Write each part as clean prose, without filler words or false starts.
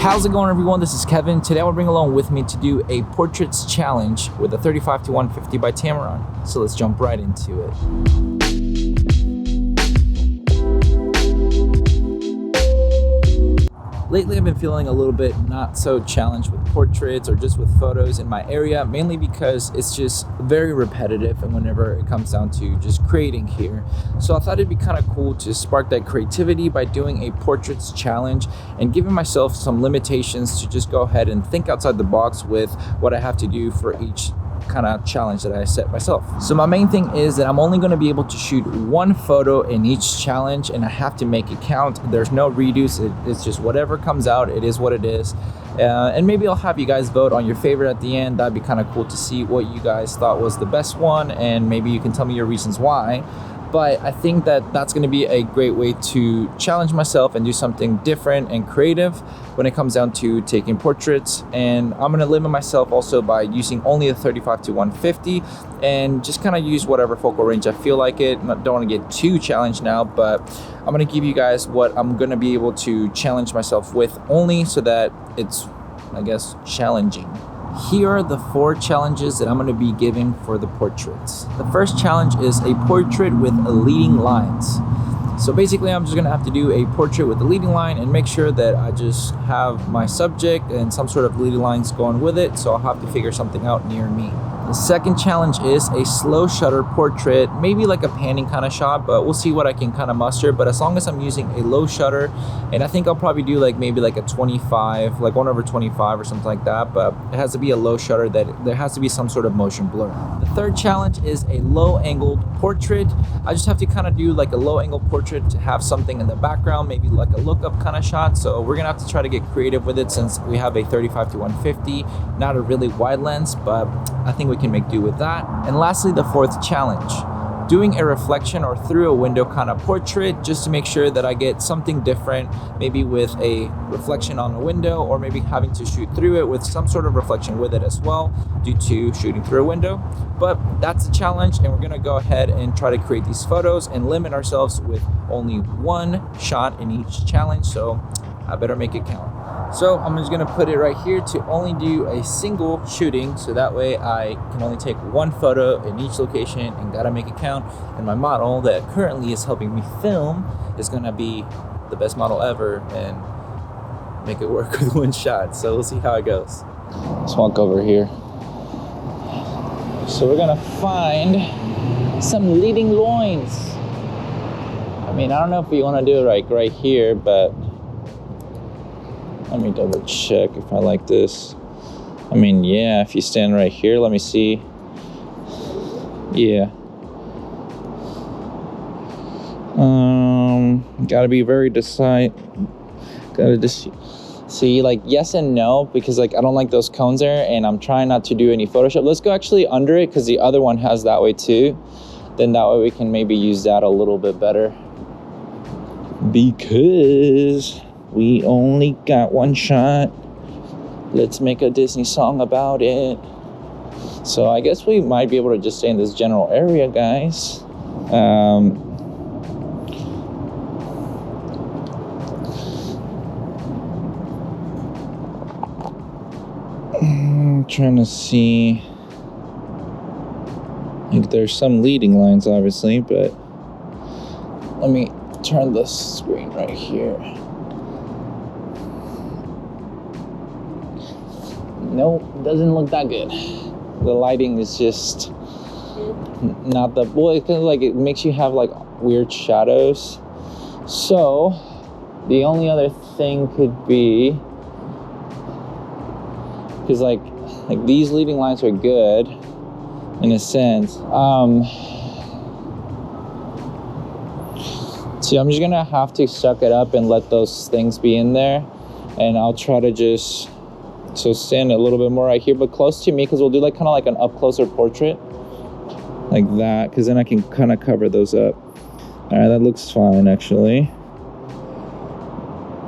How's it going, everyone? This is Kevin. Today I'll bring along with me to do a portraits challenge with a 35 to 150 by Tamron. So let's jump right into it. Lately, I've been feeling a little bit not so challenged with portraits or just with photos in my area, mainly because it's just very repetitive and whenever it comes down to just creating here. So I thought it'd be kind of cool to spark that creativity by doing a portraits challenge and giving myself some limitations to just go ahead and think outside the box with what I have to do for each kind of challenge that I set myself. So my main thing is that I'm only going to be able to shoot one photo in each challenge and I have to make it count. There's no redos. It's just whatever comes out, it is what it is. And maybe I'll have you guys vote on your favorite at the end. That'd be kind of cool to see what you guys thought was the best one, and maybe you can tell me your reasons why. But I think that that's going to be a great way to challenge myself and do something different and creative when it comes down to taking portraits. And I'm going to limit myself also by using only a 35 to 150 and just kind of use whatever focal range I feel like it. Don't want to get too challenged now, but I'm going to give you guys what I'm going to be able to challenge myself with only so that it's, I guess, challenging. Here are the 4 challenges that I'm going to be giving for the portraits. The first challenge is a portrait with leading lines. So basically I'm just going to have to do a portrait with a leading line and make sure that I just have my subject and some sort of leading lines going with it, so I'll have to figure something out near me. The second challenge is a slow shutter portrait, maybe like a panning kind of shot, but we'll see what I can kind of muster. But as long as I'm using a low shutter, and I think I'll probably do like maybe like a 25, like 1/25 or something like that, but it has to be a low shutter, that there has to be some sort of motion blur. The third challenge is a low angled portrait. I just have to kind of do like a low angle portrait to have something in the background, maybe like a look up kind of shot. So we're gonna have to try to get creative with it since we have a 35 to 150, not a really wide lens, but I think we can make do with that. And lastly, the fourth challenge, doing a reflection or through a window kind of portrait, just to make sure that I get something different, maybe with a reflection on a window, or maybe having to shoot through it with some sort of reflection with it as well, due to shooting through a window. But that's the challenge, and we're gonna go ahead and try to create these photos and limit ourselves with only one shot in each challenge, so I better make it count. So I'm just gonna put it right here to only do a single shooting, so that way I can only take one photo in each location and gotta make it count. And my model that currently is helping me film is gonna be the best model ever and make it work with one shot. So we'll see how it goes. Let's walk over here. So we're gonna find some leading loins. I mean, I don't know if we wanna do it like right here, but let me double check if I like this. I mean, yeah, if you stand right here, let me see. Yeah. Gotta be very decisive. Gotta just see, like, yes and no, because like I don't like those cones there, and I'm trying not to do any Photoshop. Let's go actually under it, because the other one has that way too. Then that way we can maybe use that a little bit better, because we only got one shot. Let's make a Disney song about it. So I guess we might be able to just stay in this general area, guys. I'm trying to see. Like, there's some leading lines, obviously, but let me turn the screen right here. Nope, doesn't look that good. The lighting is just not the boy, because like it makes you have like weird shadows. So the only other thing could be, because like these leading lines are good in a sense. See, I'm just gonna have to suck it up and let those things be in there, and I'll try to just stand a little bit more right here, but close to me, because we'll do like kind of like an up closer portrait like that, because then I can kind of cover those up. All right, that looks fine actually.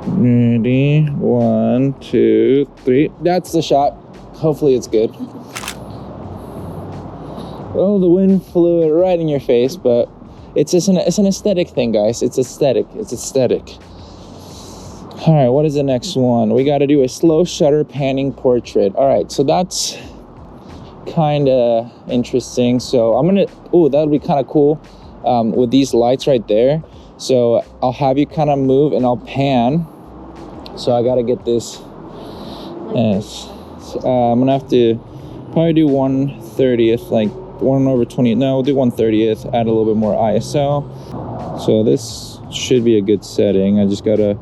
Ready? 1, 2, 3. That's the shot. Hopefully it's good. Oh, the wind flew it right in your face, but it's just it's an aesthetic thing, guys. It's aesthetic. It's aesthetic. All right, what is the next one? We got to do a slow shutter panning portrait. All right, so that's kind of interesting. So I'm gonna, oh, that'll be kind of cool with these lights right there. So I'll have you kind of move and I'll pan. So I got to get this. Yes, I'm gonna have to probably do 1/30th, like 1/20. No, we'll do 1/30th. Add a little bit more ISO. So this should be a good setting. I just gotta.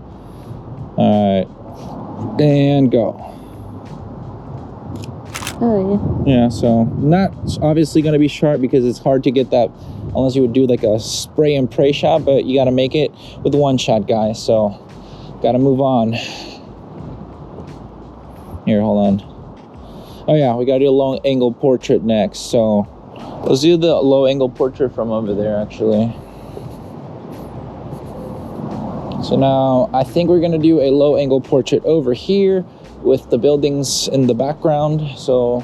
All right, and go. Oh yeah. Yeah, so not obviously gonna be sharp because it's hard to get that unless you would do like a spray and pray shot, but you gotta make it with one shot, guys. So gotta move on. Here, hold on. Oh yeah, we gotta do a low angle portrait next. So let's do the low angle portrait from over there actually. So now I think we're gonna do a low angle portrait over here with the buildings in the background. So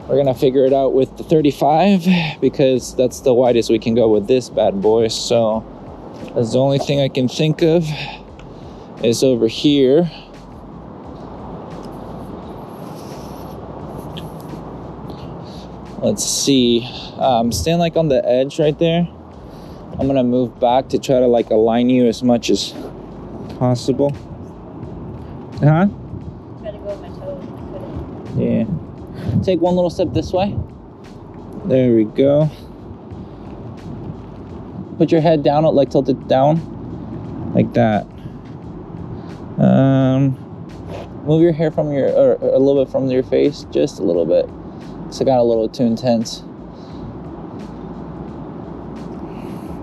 we're gonna figure it out with the 35 because that's the widest we can go with this bad boy. So that's the only thing I can think of is over here. Let's see, stand like on the edge right there. I'm gonna move back to try to like align you as much as possible. Huh? Try to go with my toes and I couldn't. Yeah. Take one little step this way. There we go. Put your head down, like tilt it down, like that. Move your hair from your, or a little bit from your face, just a little bit. So it got a little too intense.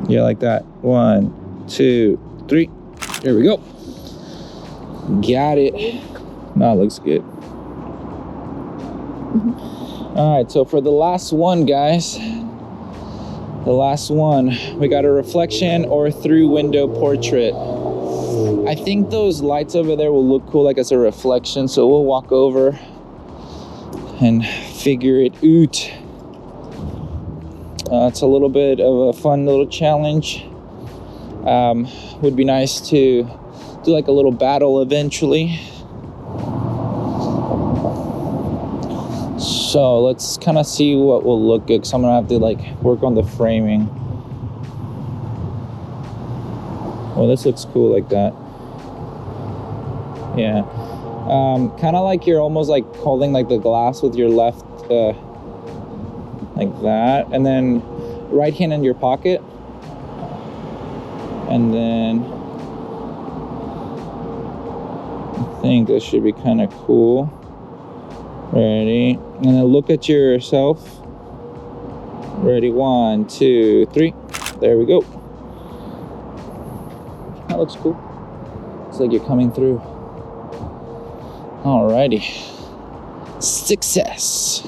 Yeah, like that. 1, 2, 3. There we go. Got it. Now it looks good. All right, so for the last one, guys, the last one, we got a reflection or through window portrait. I think those lights over there will look cool like as a reflection, so we'll walk over and figure it out. It's a little bit of a fun little challenge. Would be nice to do like a little battle eventually. So let's kind of see what will look good, because I'm gonna have to like work on the framing. Well, this looks cool like that. Yeah. Kind of like you're almost like holding like the glass with your left, like that, and then right hand in your pocket, and then I think this should be kind of cool. Ready, and then look at yourself. Ready, 1, 2, 3. There we go. That looks cool. Looks like you're coming through. Alrighty. Success.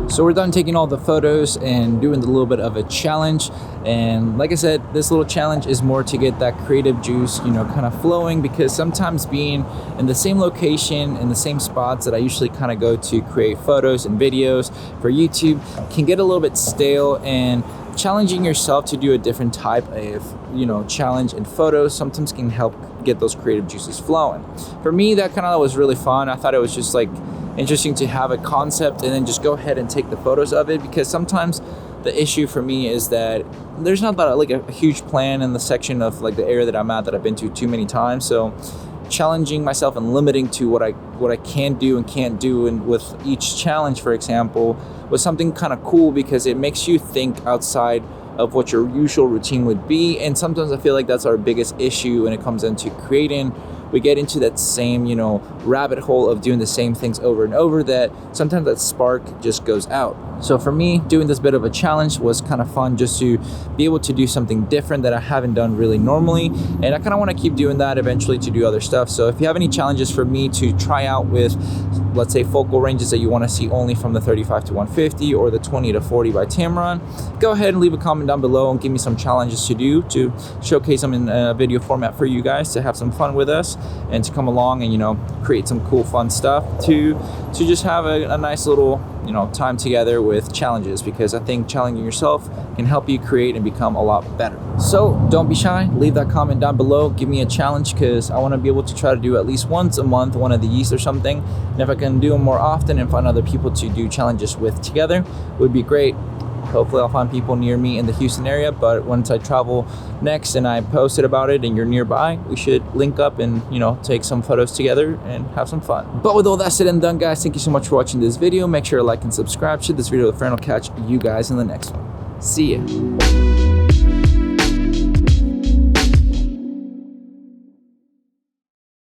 So we're done taking all the photos and doing a little bit of a challenge. And like I said, this little challenge is more to get that creative juice, you know, kind of flowing, because sometimes being in the same location, in the same spots that I usually kind of go to create photos and videos for YouTube can get a little bit stale, and challenging yourself to do a different type of, you know, challenge in photos sometimes can help get those creative juices flowing. For me, that kind of was really fun. I thought it was just like interesting to have a concept and then just go ahead and take the photos of it, because sometimes the issue for me is that there's not that like a huge plan in the section of like the area that I'm at that I've been to too many times. So challenging myself and limiting to what I can do and can't do, and with each challenge, for example, was something kind of cool because it makes you think outside of what your usual routine would be. And sometimes I feel like that's our biggest issue when it comes into creating. We get into that same, you know, rabbit hole of doing the same things over and over, that sometimes that spark just goes out. So for me, doing this bit of a challenge was kind of fun, just to be able to do something different that I haven't done really normally. And I kind of want to keep doing that eventually to do other stuff. So if you have any challenges for me to try out with, let's say, focal ranges that you want to see only from the 35 to 150 or the 20 to 40 by Tamron, go ahead and leave a comment down below and give me some challenges to do, to showcase them in a video format for you guys to have some fun with us, and to come along and, you know, create some cool fun stuff to just have a nice little time together with challenges, because I think challenging yourself can help you create and become a lot better. So don't be shy, leave that comment down below, give me a challenge, because I want to be able to try to do at least once a month one of these or something. And if I can do them more often and find other people to do challenges with together, it would be great. Hopefully I'll find people near me in the Houston area, but once I travel next and I posted about it and you're nearby, we should link up and take some photos together and have some fun. But with all that said and done, guys, thank you so much for watching this video. Make sure to like and subscribe, share this video with a friend. I'll catch you guys in the next one. See ya.